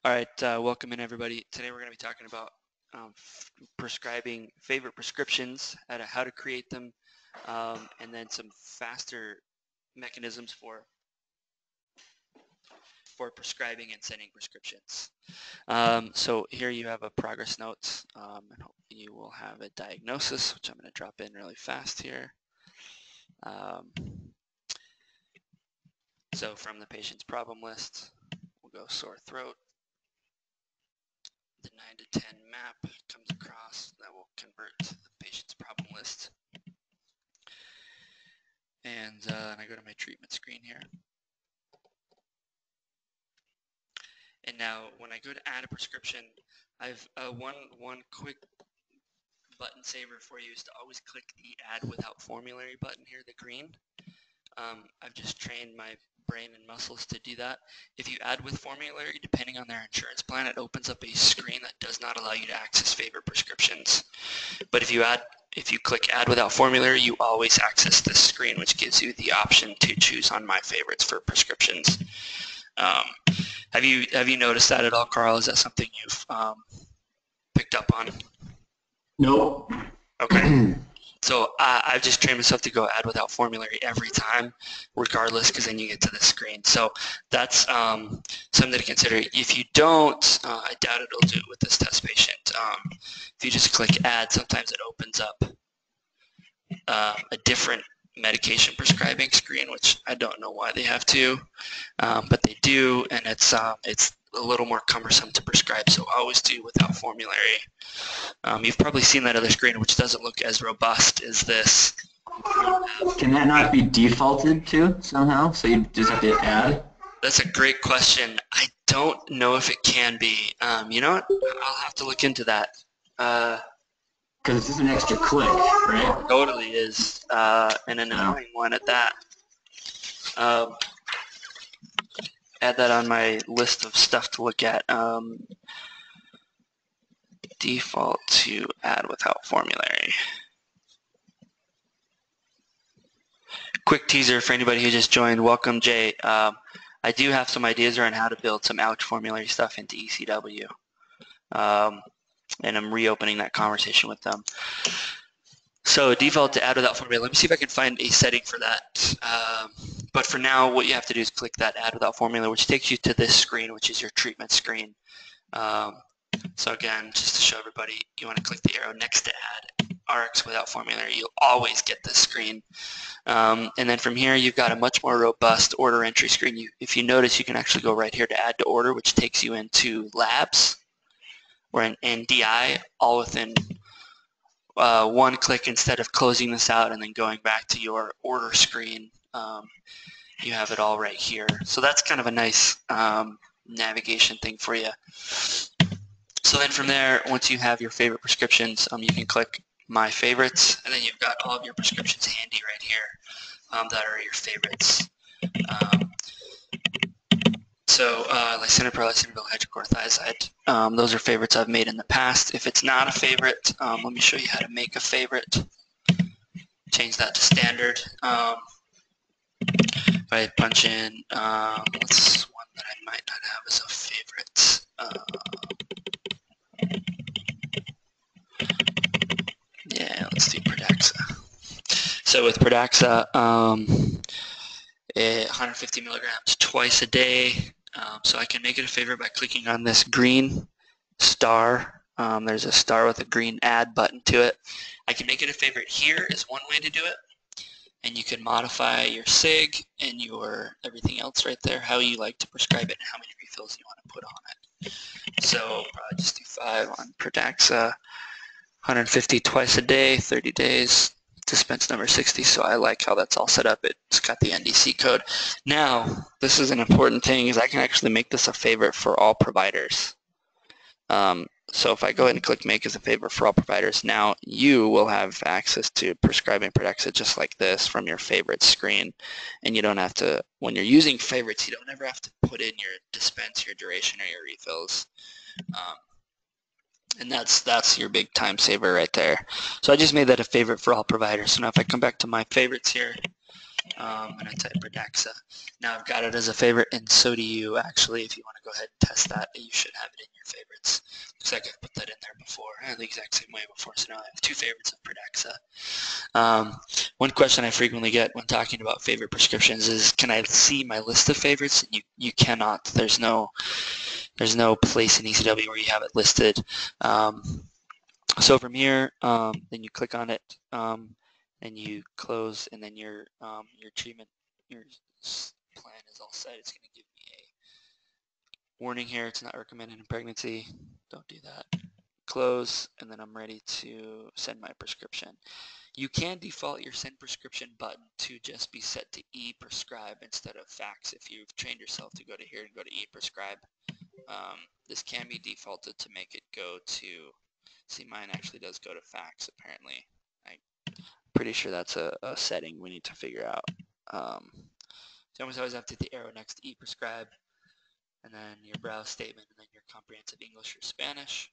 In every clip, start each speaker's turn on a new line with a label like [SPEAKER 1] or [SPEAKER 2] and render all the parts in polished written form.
[SPEAKER 1] All right, welcome in everybody. Today we're going to be talking about prescribing favorite prescriptions, how to create them, and then some faster mechanisms for prescribing and sending prescriptions. So here you have a progress note, and you will have a diagnosis, which I'm going to drop in really fast here. So from the patient's problem list, we'll go sore throat. The 9 to 10 map comes across that will convert to the patient's problem list. And I go to my treatment screen here. And now when I go to add a prescription, I've one quick button saver for you is to always click the add without formulary button here, the green. I've just trained my brain and muscles to do that. If you add with formulary, depending on their insurance plan, it opens up a screen that does not allow you to access favorite prescriptions. But if you click add without formulary, you always access this screen, which gives you the option to choose on my favorites for prescriptions. Have you noticed that at all, Carl? Is that something you've picked up on?
[SPEAKER 2] Nope.
[SPEAKER 1] Okay. So I've just trained myself to go add without formulary every time, regardless, because then you get to the screen. So that's something to consider. If you don't, I doubt it'll do it with this test patient. If you just click add, sometimes it opens up a different medication prescribing screen, which I don't know why they have to, but they do, and it's a little more cumbersome to prescribe, so always do without formulary. You've probably seen that other screen, which doesn't look as robust as this.
[SPEAKER 2] Can that not be defaulted to somehow? So you just have to add?
[SPEAKER 1] That's a great question. I don't know if it can be. You know what? I'll have to look into that.
[SPEAKER 2] Because this is an extra click, right?
[SPEAKER 1] Totally is, an annoying one at that. Add that on my list of stuff to look at. Default to add without formulary. Quick teaser for anybody who just joined. Welcome, Jay. I do have some ideas around how to build some ALK formulary stuff into eCW. And I'm reopening that conversation with them. So default to add without formula. Let me see if I can find a setting for that. But for now, what you have to do is click that add without formula, which takes you to this screen, which is your treatment screen. So again, just to show everybody, you want to click the arrow next to add RX without formulary. You'll always get this screen. And then from here, you've got a much more robust order entry screen. If you notice, you can actually go right here to add to order, which takes you into labs or an NDI, all within one click. Instead of closing this out and then going back to your order screen. You have it all right here. So that's kind of a nice navigation thing for you. So then from there, once you have your favorite prescriptions, you can click My Favorites, and then you've got all of your prescriptions handy right here that are your favorites. So lisinopril, lisinopril, hydrochlorothiazide, those are favorites I've made in the past. If it's not a favorite, let me show you how to make a favorite. Change that to standard. If I punch in, what's one that I might not have as a favorite? Yeah, let's do Pradaxa. So with Pradaxa, 150 milligrams twice a day. So I can make it a favorite by clicking on this green star. There's a star with a green add button to it. I can make it a favorite here is one way to do it. And you can modify your SIG and your everything else right there, how you like to prescribe it and how many refills you want to put on it. So probably just do 5 on Pradaxa, 150 twice a day, 30 days, dispense number 60. So I like how that's all set up. It's got the NDC code. Now, this is an important thing, is I can actually make this a favorite for all providers. So if I go ahead and click make as a favorite for all providers, now you will have access to prescribing Pradaxa just like this from your favorites screen. And you don't have to, when you're using favorites, you don't ever have to put in your dispense, your duration, or your refills. And that's your big time saver right there. So I just made that a favorite for all providers. So now if I come back to my favorites here, I'm going to type Redaxa. Now I've got it as a favorite, and so do you actually. If you want to go ahead and test that, you should have it in your favorites. Looks like I've put that in there before, the exact same way before, so now I have 2 favorites of Redaxa. One question I frequently get when talking about favorite prescriptions is, can I see my list of favorites? And you cannot. There's no place in eCW where you have it listed. So from here, then you click on it, and you close, and then your treatment, your plan is all set. It's going to give me a warning here. It's not recommended in pregnancy. Don't do that. Close, and then I'm ready to send my prescription. You can default your send prescription button to just be set to e-prescribe instead of fax if you've trained yourself to go to here and go to e-prescribe. This can be defaulted to make it go to, see, mine actually does go to fax apparently. I'm pretty sure that's a setting we need to figure out. So you always have to hit the arrow next to e-prescribe, and then your browse statement, and then your comprehensive English or Spanish.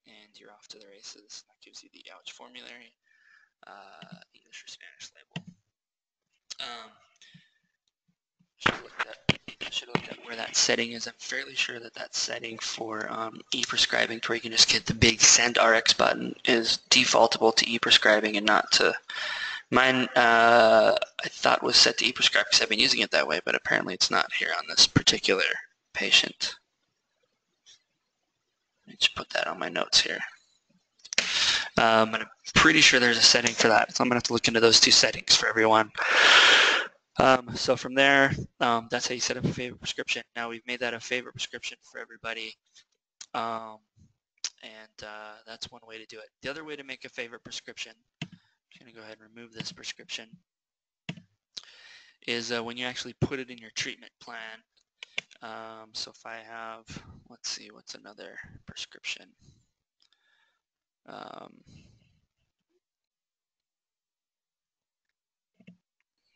[SPEAKER 1] And you're off to the races. That gives you the ouch formulary, English or Spanish label. Should have looked at where that setting is. I'm fairly sure that that setting for e-prescribing, to where you can just hit the big send RX button, is defaultable to e-prescribing and not to mine. I thought was set to e-prescribe because I've been using it that way, but apparently it's not here on this particular patient. Let's put that on my notes here. And I'm pretty sure there's a setting for that, so I'm going to have to look into those 2 settings for everyone. So from there, that's how you set up a favorite prescription. Now we've made that a favorite prescription for everybody, and that's one way to do it. The other way to make a favorite prescription, I'm just going to go ahead and remove this prescription, is when you actually put it in your treatment plan. So if I have, let's see, what's another prescription?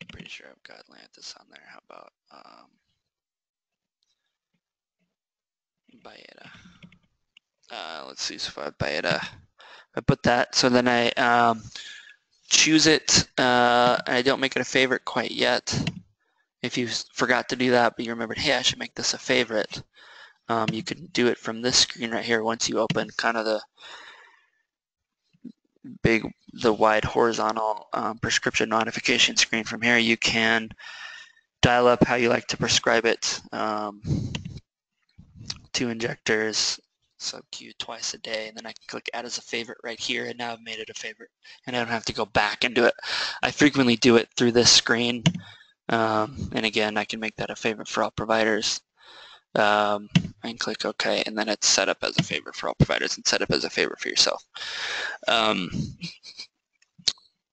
[SPEAKER 1] Pretty sure I've got Lantus on there. How about Byetta? Let's see, so if I have Byetta, I put that, so then I choose it, and I don't make it a favorite quite yet. If you forgot to do that, but you remembered, hey, I should make this a favorite, you can do it from this screen right here. Once you open kind of the wide horizontal prescription notification screen from here, you can dial up how you like to prescribe it. 2 injectors, sub-Q twice a day, and then I can click add as a favorite right here, and now I've made it a favorite, and I don't have to go back and do it. I frequently do it through this screen, and again, I can make that a favorite for all providers. I can click OK, and then it's set up as a favorite for all providers and set up as a favorite for yourself.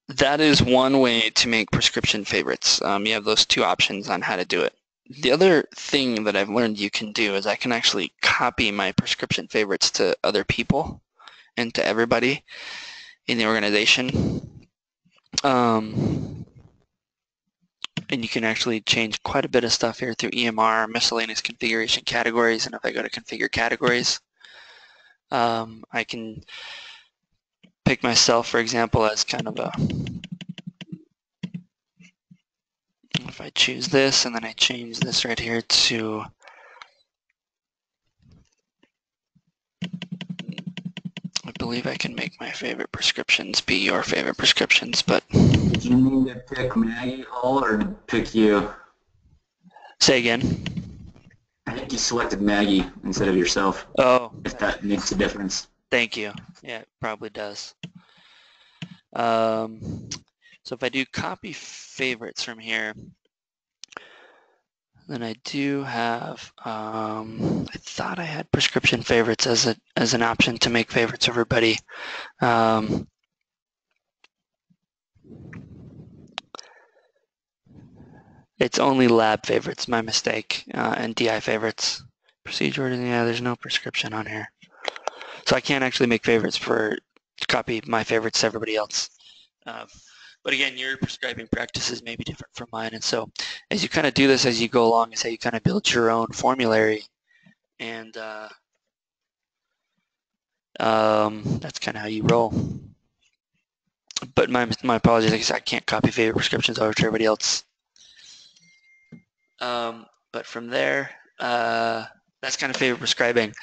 [SPEAKER 1] That is one way to make prescription favorites. You have those 2 options on how to do it. The other thing that I've learned you can do is I can actually copy my prescription favorites to other people and to everybody in the organization. And you can actually change quite a bit of stuff here through EMR, miscellaneous configuration categories, and if I go to configure categories, I can pick myself, for example, as kind of a, if I choose this and then I change this right here to, I believe I can make my favorite prescriptions be your favorite prescriptions, but.
[SPEAKER 2] Did you mean to pick Maggie Hull or pick you?
[SPEAKER 1] Say again.
[SPEAKER 2] I think you selected Maggie instead of yourself.
[SPEAKER 1] Oh.
[SPEAKER 2] If that makes a difference.
[SPEAKER 1] Thank you. Yeah, it probably does. So if I do copy favorites from here, then I do have, I thought I had prescription favorites as an option to make favorites of everybody. It's only lab favorites, my mistake, and DI favorites. Procedure, yeah, there's no prescription on here. So I can't actually make favorites to copy my favorites to everybody else. But again, your prescribing practices may be different from mine, and so as you kind of do this as you go along is how you kind of build your own formulary, and that's kind of how you roll. But my apologies, like I said, I can't copy favorite prescriptions over to everybody else. But from there, that's kind of favorite prescribing.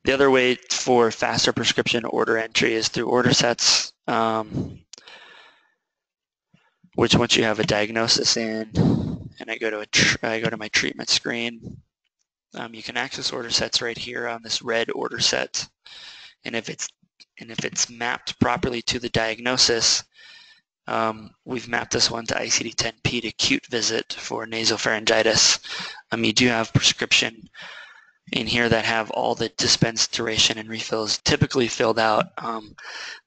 [SPEAKER 1] The other way for faster prescription order entry is through order sets, which once you have a diagnosis in, and I go to my treatment screen, you can access order sets right here on this red order set, and if it's mapped properly to the diagnosis, we've mapped this one to ICD-10-P to acute visit for nasopharyngitis. You do have prescription in here that have all the dispense duration and refills typically filled out.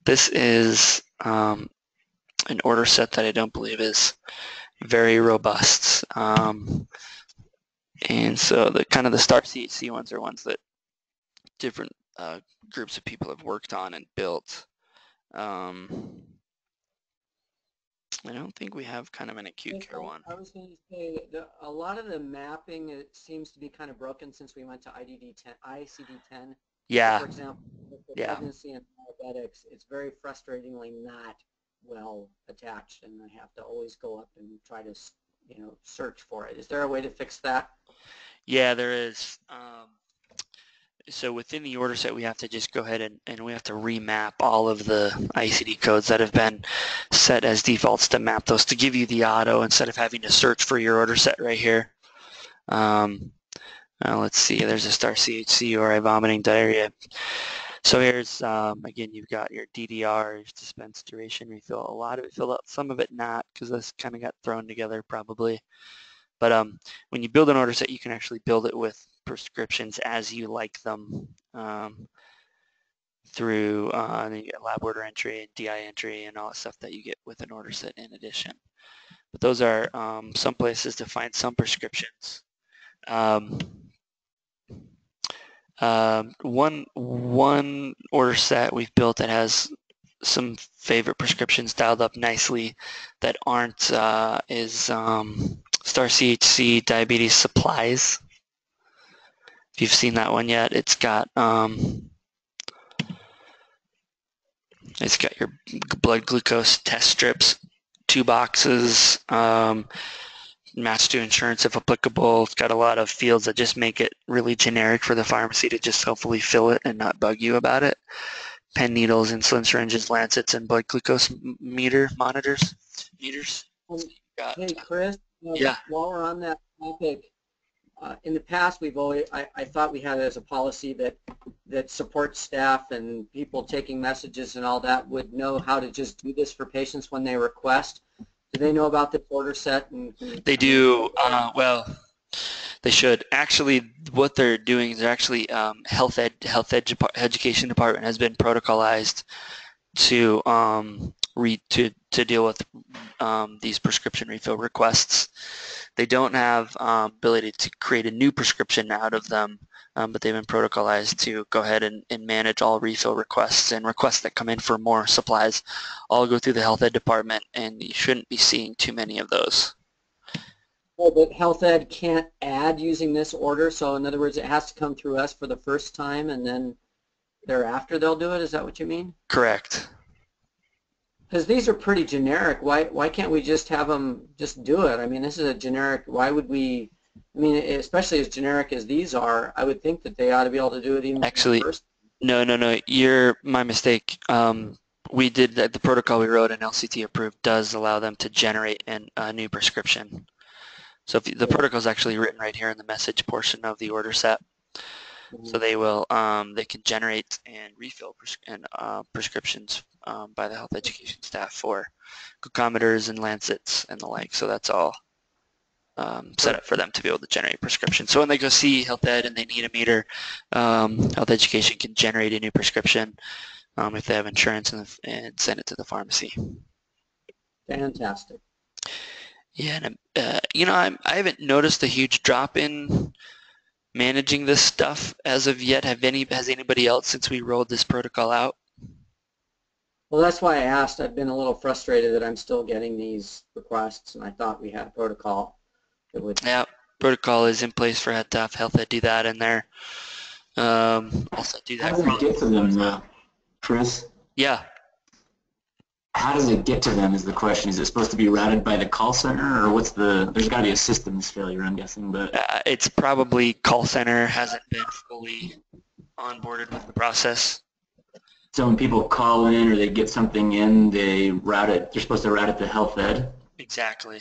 [SPEAKER 1] This is an order set that I don't believe is very robust. And so the kind of the star CHC ones are ones that different groups of people have worked on and built. I don't think we have kind of an acute care one.
[SPEAKER 3] I was going to say a lot of the mapping, it seems to be kind of broken since we went to ICD-10.
[SPEAKER 1] Yeah.
[SPEAKER 3] For example, for pregnancy and diabetics, it's very frustratingly not well attached, and I have to always go up and try to, search for it. Is there a way to fix that?
[SPEAKER 1] Yeah, there is. So within the order set, we have to just go ahead and we have to remap all of the ICD codes that have been set as defaults to map those to give you the auto instead of having to search for your order set right here. Let's see, there's a star CHC, URI, vomiting, diarrhea. So here's, again, you've got your DDR, your dispense duration refill. A lot of it filled out, some of it not, because this kind of got thrown together probably. But when you build an order set, you can actually build it with prescriptions as you like them through you get lab order entry and DI entry and all that stuff that you get with an order set in addition. But those are some places to find some prescriptions. One order set we've built that has some favorite prescriptions dialed up nicely that aren't is Star CHC Diabetes Supplies. If you've seen that one yet, it's got your blood glucose test strips, 2 boxes, matched to insurance if applicable. It's got a lot of fields that just make it really generic for the pharmacy to just helpfully fill it and not bug you about it. Pen needles, insulin syringes, lancets, and blood glucose meters.
[SPEAKER 3] Hey, Chris,
[SPEAKER 1] yeah.
[SPEAKER 3] While we're on that topic, in the past, I thought we had it as a policy that support staff and people taking messages and all that would know how to just do this for patients when they request. Do they know about this order set?
[SPEAKER 1] They do. Well, they should. Actually, what they're doing is they're actually health education department has been protocolized to deal with these prescription refill requests. They don't have ability to create a new prescription out of them, but they've been protocolized to go ahead and manage all refill requests and requests that come in for more supplies. All go through the health ed department, and you shouldn't be seeing too many of those.
[SPEAKER 3] Oh, but health ed can't add using this order, so in other words, it has to come through us for the first time, and then thereafter they'll do it? Is that what you mean?
[SPEAKER 1] Correct.
[SPEAKER 3] Because these are pretty generic. Why can't we just have them just do it? I mean, this is a generic. Why would we? I mean, especially as generic as these are, I would think that they ought to be able to do it even
[SPEAKER 1] Actually,
[SPEAKER 3] first.
[SPEAKER 1] No. You're my mistake. We did the protocol we wrote and LCT approved does allow them to generate a new prescription. So if the protocol is actually written right here in the message portion of the order set. So they will, they can generate and refill prescriptions by the health education staff for glucometers and lancets and the like. So that's all set up for them to be able to generate prescriptions. So when they go see health ed and they need a meter, health education can generate a new prescription if they have insurance and send it to the pharmacy.
[SPEAKER 3] Fantastic.
[SPEAKER 1] Yeah, and I haven't noticed a huge drop in managing this stuff as of yet. Has anybody else since we rolled this protocol out?
[SPEAKER 3] Well, that's why I asked. I've been a little frustrated that I'm still getting these requests, and I thought we had a protocol that would.
[SPEAKER 1] Yeah, protocol is in place for health ed. Health ed do that in there. Also do that.
[SPEAKER 2] How do we get to them, Chris?
[SPEAKER 1] Yeah.
[SPEAKER 2] how does it get to them is the question. Is it supposed to be routed by the call center, or what's there's got to be a systems failure, I'm guessing, but.
[SPEAKER 1] It's probably call center hasn't been fully onboarded with the process.
[SPEAKER 2] So when people call in or they get something in, they route it, they're supposed to route it to health ed?
[SPEAKER 1] Exactly.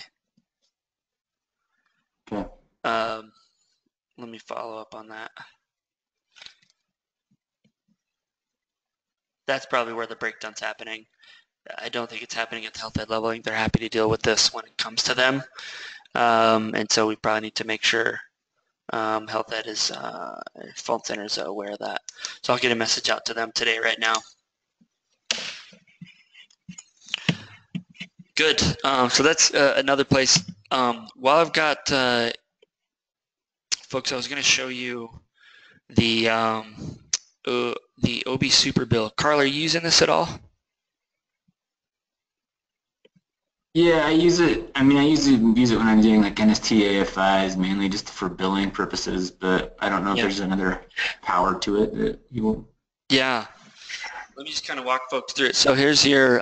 [SPEAKER 2] Okay.
[SPEAKER 1] Let me follow up on that. That's probably where the breakdown's happening. I don't think it's happening at the health ed level. I think they're happy to deal with this when it comes to them. And so we probably need to make sure health ed is, phone center is aware of that. So I'll get a message out to them today right now. Good. So that's another place. While I've got folks, I was going to show you the OB Super Bill. Carl, are you using this at all?
[SPEAKER 2] Yeah, I use it. I mean, I usually use it when I'm doing like NST AFIs, mainly just for billing purposes. But I don't know if there's another power to it that you will.
[SPEAKER 1] Yeah. Let me just kind of walk folks through it. So here's your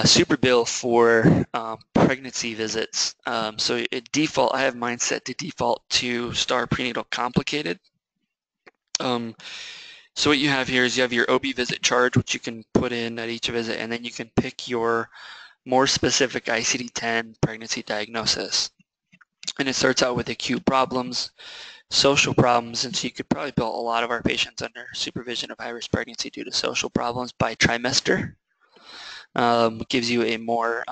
[SPEAKER 1] super bill for pregnancy visits. So at default, I have mine set to default to star prenatal complicated. So what you have here is you have your OB visit charge, which you can put in at each visit, and then you can pick your more specific ICD-10 pregnancy diagnosis. And it starts out with acute problems, social problems, and so you could probably bill a lot of our patients under supervision of high-risk pregnancy due to social problems by trimester. Gives you a more,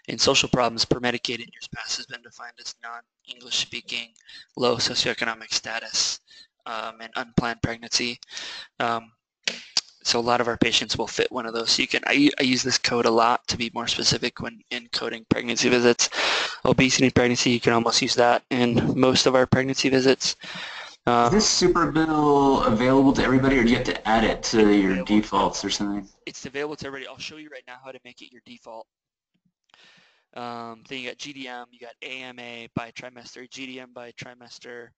[SPEAKER 1] in social problems per Medicaid in years past has been defined as non-English speaking, low socioeconomic status, and unplanned pregnancy. So a lot of our patients will fit one of those. So you can, I use this code a lot to be more specific when encoding pregnancy visits. Obesity and pregnancy, you can almost use that in most of our pregnancy visits.
[SPEAKER 2] Is this super bill available to everybody, or do you have to add it to your defaults or something?
[SPEAKER 1] It's available to everybody. I'll show you right now how to make it your default. Then you got GDM, you got AMA by trimester, GDM by trimester.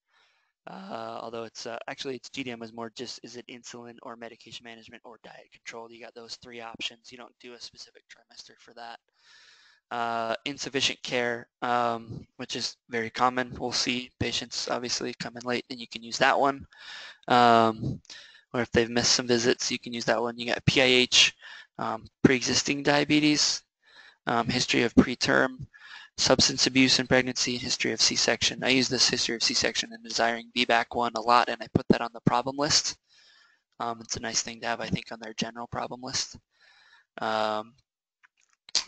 [SPEAKER 1] Although it's actually it's GDM is more just is it insulin or medication management or diet control. You got those three options. You don't do a specific trimester for that. Insufficient care, which is very common. We'll see patients obviously come in late, and you can use that one. Or if they've missed some visits, you can use that one. You got PIH, pre-existing diabetes, history of preterm, substance abuse in pregnancy, history of C-section. I use this history of C-section and desiring VBAC one a lot, and I put that on the problem list. It's a nice thing to have, I think, on their general problem list.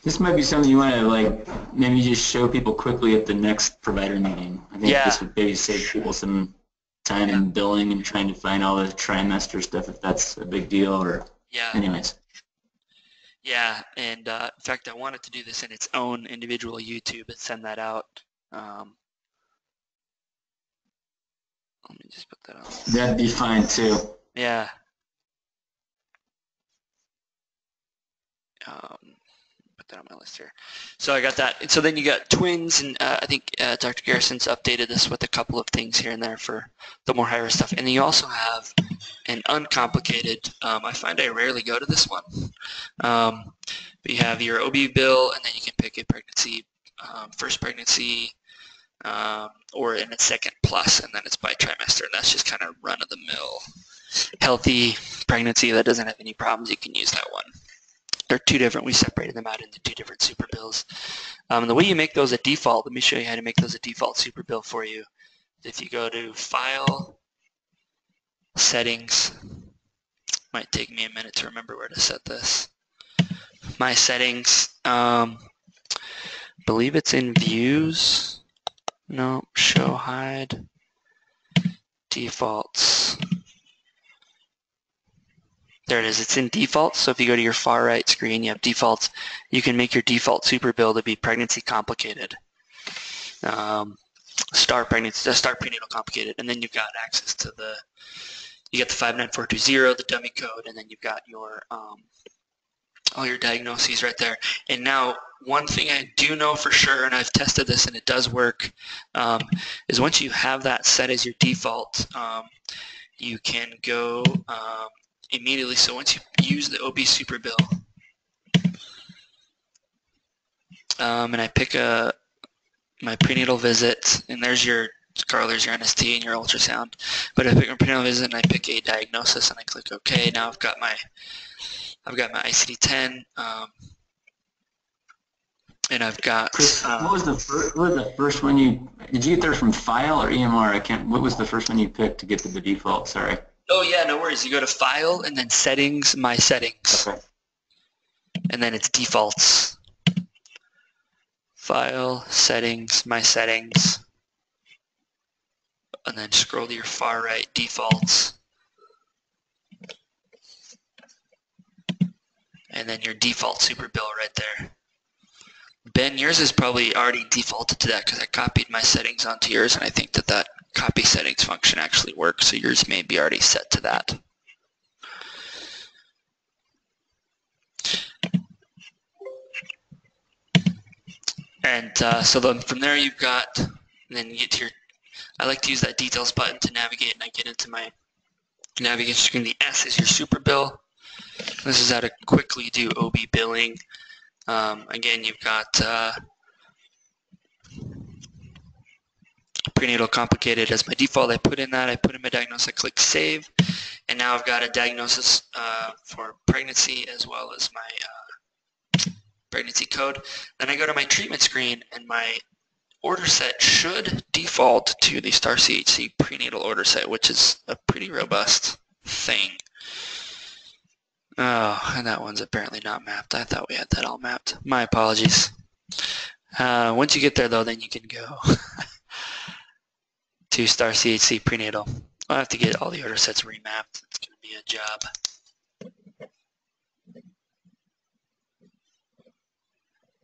[SPEAKER 2] This might be something you want to like maybe just show people quickly at the next provider meeting. I think this would maybe save people some time in billing and trying to find all the trimester stuff if that's a big deal. Or anyways.
[SPEAKER 1] Yeah, and in fact, I wanted to do this in its own individual YouTube and send that out. Let me just put that on.
[SPEAKER 2] That'd be fine too.
[SPEAKER 1] Yeah. Put that on my list here. So I got that. And so then you got twins, and I think Dr. Garrison's updated this with a couple of things here and there for the more high-risk stuff. And then you also have an uncomplicated, I find I rarely go to this one, but you have your OB bill, and then you can pick a pregnancy, first pregnancy, or in a second plus, and then it's by trimester, and that's just kind of run-of-the-mill healthy pregnancy that doesn't have any problems. You can use that one. They're two different. We separated them out into two different super bills. The way you make those a default, let me show you how to make those a default super bill for you. If you go to File, Settings, might take me a minute to remember where to set this. My settings, believe it's in Views. No, Show, Hide, Defaults. There it is. It's in defaults. So if you go to your far right screen, you have defaults. You can make your default super bill to be pregnancy complicated, star prenatal complicated, and then you've got access to you got the 59420, the dummy code, and then you've got your all your diagnoses right there. And now one thing I do know for sure, and I've tested this and it does work, is once you have that set as your default, you can go immediately. So once you use the OB super bill, and I pick my prenatal visit, and there's your NST and your ultrasound. But I pick my prenatal visit and I pick a diagnosis and I click OK. Now I've got my ICD-10, and I've got.
[SPEAKER 2] Chris, what was the first one did you get there from File or EMR? What was the first one you picked to get to the default? Sorry.
[SPEAKER 1] Oh yeah, no worries. You go to File and then Settings, My Settings,
[SPEAKER 2] okay.
[SPEAKER 1] And then it's defaults. File, Settings, My Settings, and then scroll to your far right, Defaults, and then your default super bill right there. Ben, yours is probably already defaulted to that because I copied my settings onto yours, and I think that copy settings function actually works, so yours may be already set to that. And so then from there you've got, and then you get to your, I like to use that details button to navigate, and I get into my navigation screen. The S is your super bill. This is how to quickly do OB billing. Again, you've got prenatal complicated as my default. I put in my diagnosis, I click save, and now I've got a diagnosis for pregnancy as well as my pregnancy code. Then I go to my treatment screen, and my order set should default to the Star CHC prenatal order set, which is a pretty robust thing. Oh, and that one's apparently not mapped. I thought we had that all mapped. My apologies. Once you get there, though, then you can go to Star CHC prenatal. I'll have to get all the order sets remapped. It's going to be a job.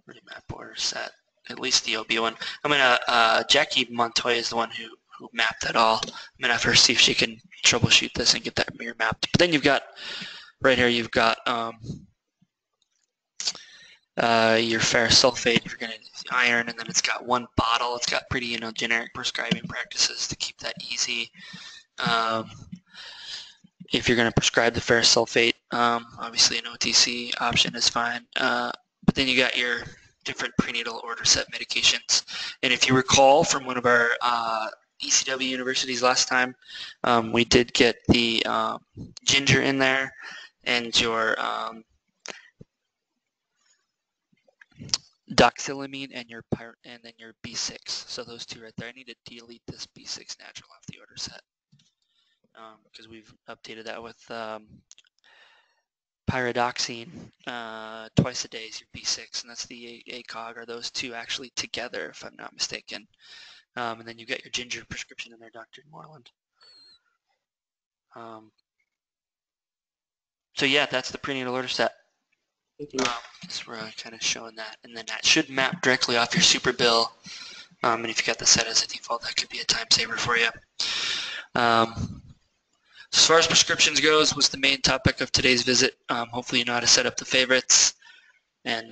[SPEAKER 1] Remap order set, at least the OB one. I'm gonna Jackie Montoya is the one who mapped that all. I'm gonna have her see if she can troubleshoot this and get that mirror mapped. But then you've got right here, you've got your ferrous sulfate. You're gonna iron, and then it's got one bottle. It's got pretty generic prescribing practices to keep that easy. If you're gonna prescribe the ferrous sulfate, obviously an OTC option is fine. But then you got your different prenatal order set medications. And if you recall from one of our eCW universities last time, we did get the ginger in there and your doxylamine and then your B6. So those two right there. I need to delete this B6 natural off the order set because we've updated that with pyridoxine twice a day is your B6, and that's the ACOG, or those two actually together, if I'm not mistaken. And then you get your ginger prescription in there, Dr. Moreland. So yeah, that's the prenatal order set. So we're kind of showing that, and then that should map directly off your super bill. And if you got the set as a default, that could be a time saver for you. As far as prescriptions goes, was the main topic of today's visit. Hopefully you know how to set up the favorites, and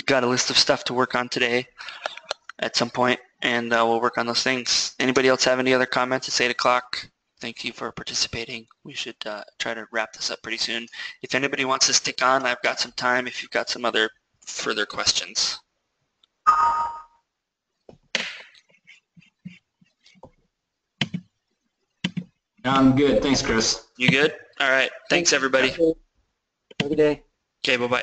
[SPEAKER 1] got a list of stuff to work on today at some point, and we'll work on those things. Anybody else have any other comments? It's 8 o'clock. Thank you for participating. We should try to wrap this up pretty soon. If anybody wants to stick on, I've got some time if you've got some other further questions.
[SPEAKER 2] I'm good. Thanks, Chris.
[SPEAKER 1] You good? All right. Thanks, everybody.
[SPEAKER 3] Have a good day.
[SPEAKER 1] Okay, bye-bye.